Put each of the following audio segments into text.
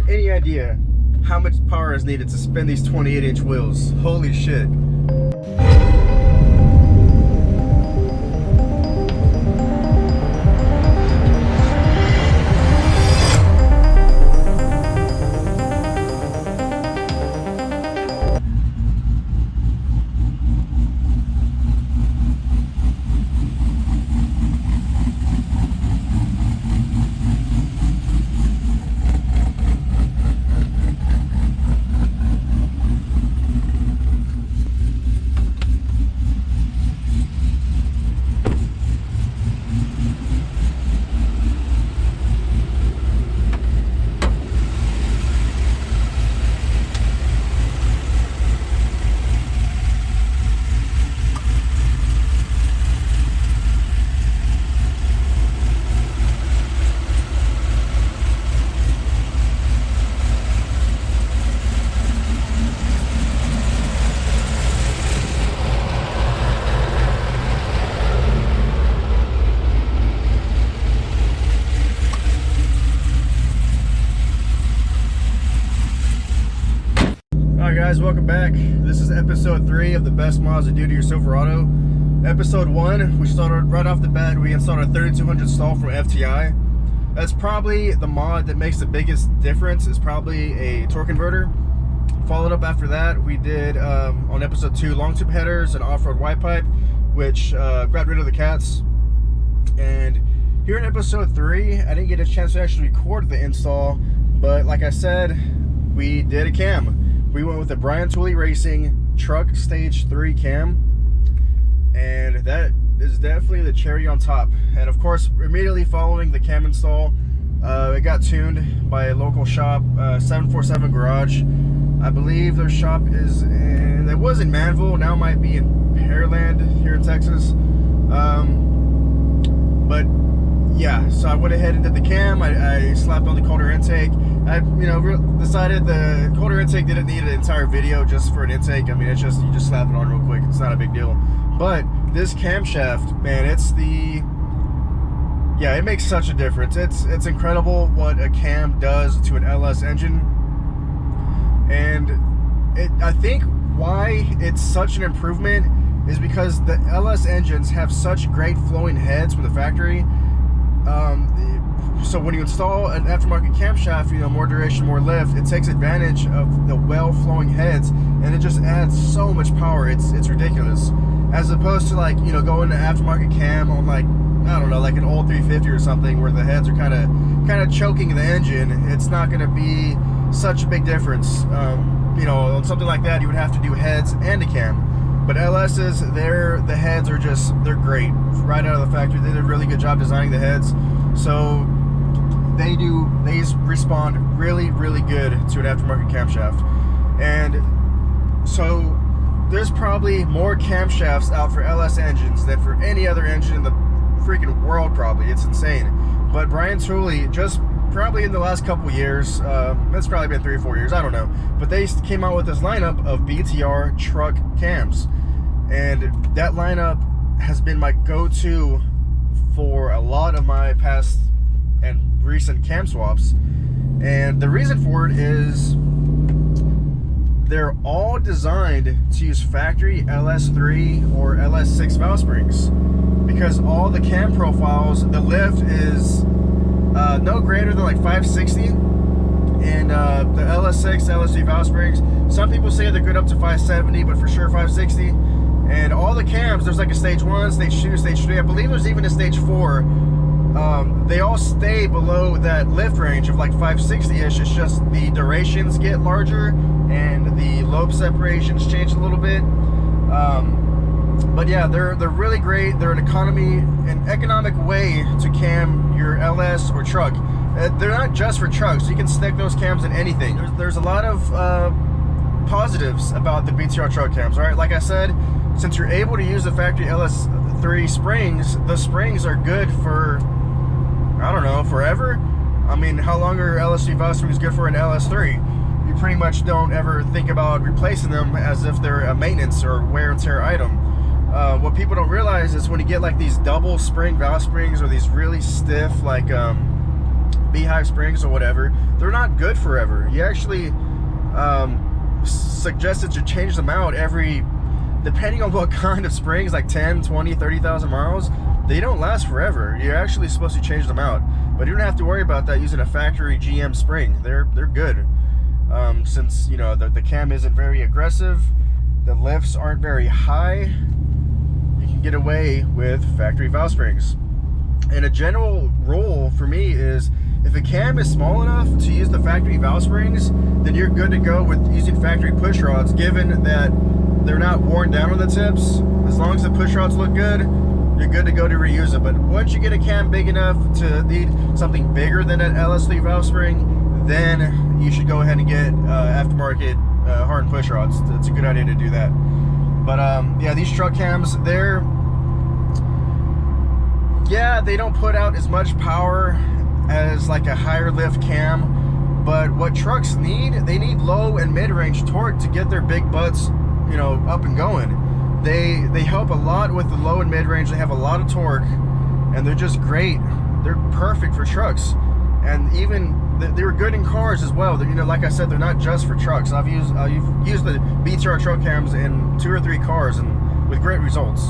have any idea how much power is needed to spin these 28-inch wheels. Holy shit. Alright guys, welcome back. This is episode 3 of the best mods to do to your Silverado. Episode 1, we started right off the bat, we installed a 3200 stall from FTI. That's probably the mod that makes the biggest difference, is probably a torque converter. Followed up after that, we did, on episode 2, long tube headers and off-road white pipe, which got rid of the cats. And here in episode 3, I didn't get a chance to actually record the install, but like I said, we did a cam. We went with the TOOLEY Racing Truck Stage 3 cam, and that is definitely the cherry on top. And of course, immediately following the cam install, it got tuned by a local shop, 747 Garage. I believe their shop is in, it was in Manville, now might be in Pearland here in Texas. But yeah, so I went ahead and did the cam. I slapped on the coulter intake. I, decided the coulter intake didn't need an entire video just for an intake. I mean, it's just, you just slap it on real quick. It's not a big deal. But this camshaft, man, yeah, it makes such a difference. It's incredible what a cam does to an LS engine. And I think why it's such an improvement is because the LS engines have such great flowing heads from the factory. So when you install an aftermarket camshaft, more duration, more lift, it takes advantage of the well-flowing heads, and it just adds so much power. It's ridiculous. As opposed to going to aftermarket cam on I don't know, like an old 350 or something, where the heads are kind of choking the engine. It's not going to be such a big difference. On something like that, you would have to do heads and a cam. But LS's, the heads are they're great right out of the factory. They did a really good job designing the heads. So they respond really, really good to an aftermarket camshaft. And so there's probably more camshafts out for LS engines than for any other engine in the freaking world, probably. It's insane. But TOOLEY, just probably in the last couple years, it's probably been 3 or 4 years, I don't know, but they came out with this lineup of BTR truck cams, and that lineup has been my go-to for a lot of my past and recent cam swaps. And the reason for it is they're all designed to use factory LS3 or LS6 valve springs, because all the cam profiles, the lift is no greater than 560, and the LS6, LS3 valve springs, some people say they're good up to 570, but for sure 560. And all the cams, there's a stage 1, stage 2, stage 3, I believe there's even a stage 4. They all stay below that lift range of 560-ish. It's just the durations get larger and the lobe separations change a little bit. But yeah, they're really great. They're an economic way to cam your LS or truck. They're not just for trucks. You can stick those cams in anything. There's a lot of positives about the BTR truck cams. All right, like I said, since you're able to use the factory LS3 springs, the springs are good for, I don't know, forever. I mean, how long are LS3 valve springs good for an LS3? You pretty much don't ever think about replacing them as if they're a maintenance or wear and tear item. What people don't realize is when you get these double spring valve springs, or these really stiff beehive springs or whatever, they're not good forever. You actually suggested to change them out every, depending on what kind of springs, like 10, 20, 30,000 miles. They don't last forever. You're actually supposed to change them out, but you don't have to worry about that using a factory GM spring. They're good. Since, you know, the cam isn't very aggressive, the lifts aren't very high, you can get away with factory valve springs. And a general rule for me is, if a cam is small enough to use the factory valve springs, then you're good to go with using factory push rods, given that they're not worn down on the tips. As long as the push rods look good, you're good to go to reuse it. But once you get a cam big enough to need something bigger than an LS3 valve spring, then you should go ahead and get aftermarket hardened push rods. It's a good idea to do that. But yeah, these truck cams, they don't put out as much power as like a higher lift cam, but what trucks need, they need low and mid-range torque to get their big butts, you know, up and going. They help a lot with the low and mid-range. They have a lot of torque, and they're just great. They're perfect for trucks, and even they were good in cars as well. You know, like I said, they're not just for trucks. I've used the BTR truck cams in 2 or 3 cars, and with great results.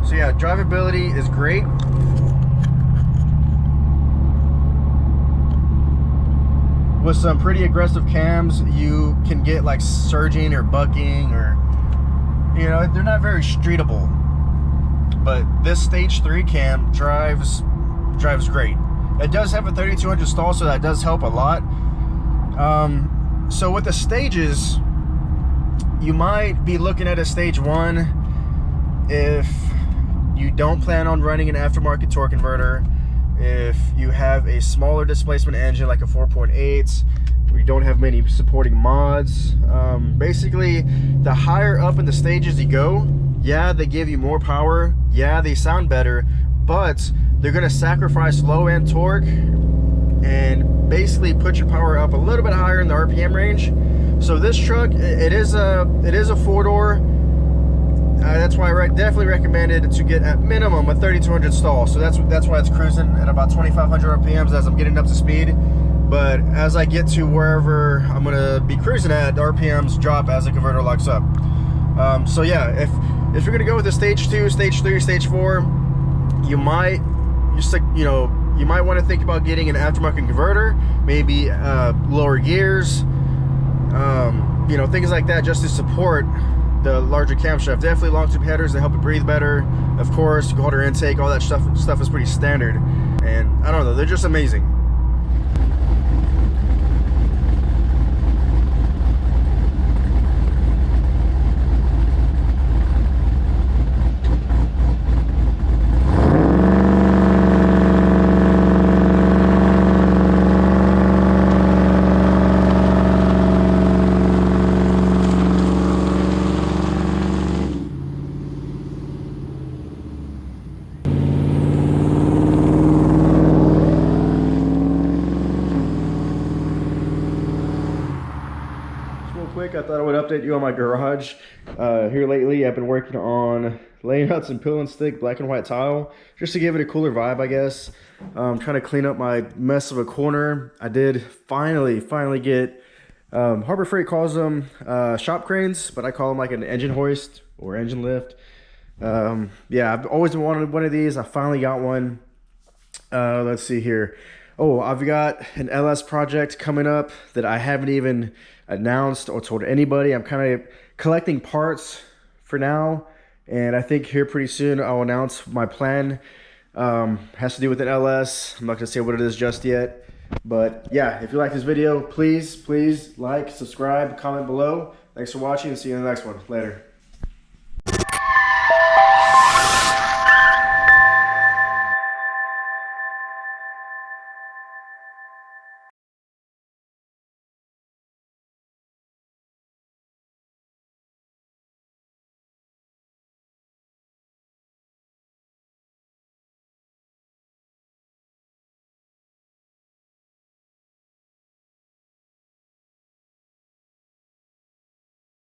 So yeah, drivability is great. With some pretty aggressive cams, you can get like surging or bucking, or, you know, they're not very streetable. But this stage 3 cam drives great. It does have a 3200 stall, so that does help a lot. So with the stages, you might be looking at a stage 1 if you don't plan on running an aftermarket torque converter, if you have a smaller displacement engine like a 4.8, where you don't have many supporting mods. Basically, the higher up in the stages you go, yeah, they give you more power, yeah, they sound better, but they're going to sacrifice low end torque and basically put your power up a little bit higher in the RPM range. So this truck, it is a 4-door. That's why I definitely recommended to get at minimum a 3200 stall. So that's why it's cruising at about 2500 RPMs as I'm getting up to speed. But as I get to wherever I'm gonna be cruising at, the RPMs drop as the converter locks up. So yeah, if you're gonna go with a stage 2, stage 3, stage 4, you might want to think about getting an aftermarket converter, maybe lower gears, you know, things like that, just to support the larger camshaft. Definitely long tube headers that help it breathe better. Of course, water intake, all that stuff is pretty standard. And I don't know, they're just amazing. I thought I would update you on my garage. Here lately, I've been working on laying out some pill and stick black and white tile, just to give it a cooler vibe, I guess. Trying to clean up my mess of a corner. I did finally get, Harbor Freight calls them shop cranes, but I call them like an engine hoist or engine lift. Yeah, I've always wanted one of these. I finally got one. Let's see here. Oh, I've got an LS project coming up that I haven't even announced or told anybody. I'm kind of collecting parts for now, and I think here pretty soon I'll announce my plan. Has to do with an LS. I'm not gonna say what it is just yet, but yeah, if you like this video, please like, subscribe, comment below. Thanks for watching, and see you in the next one. Later.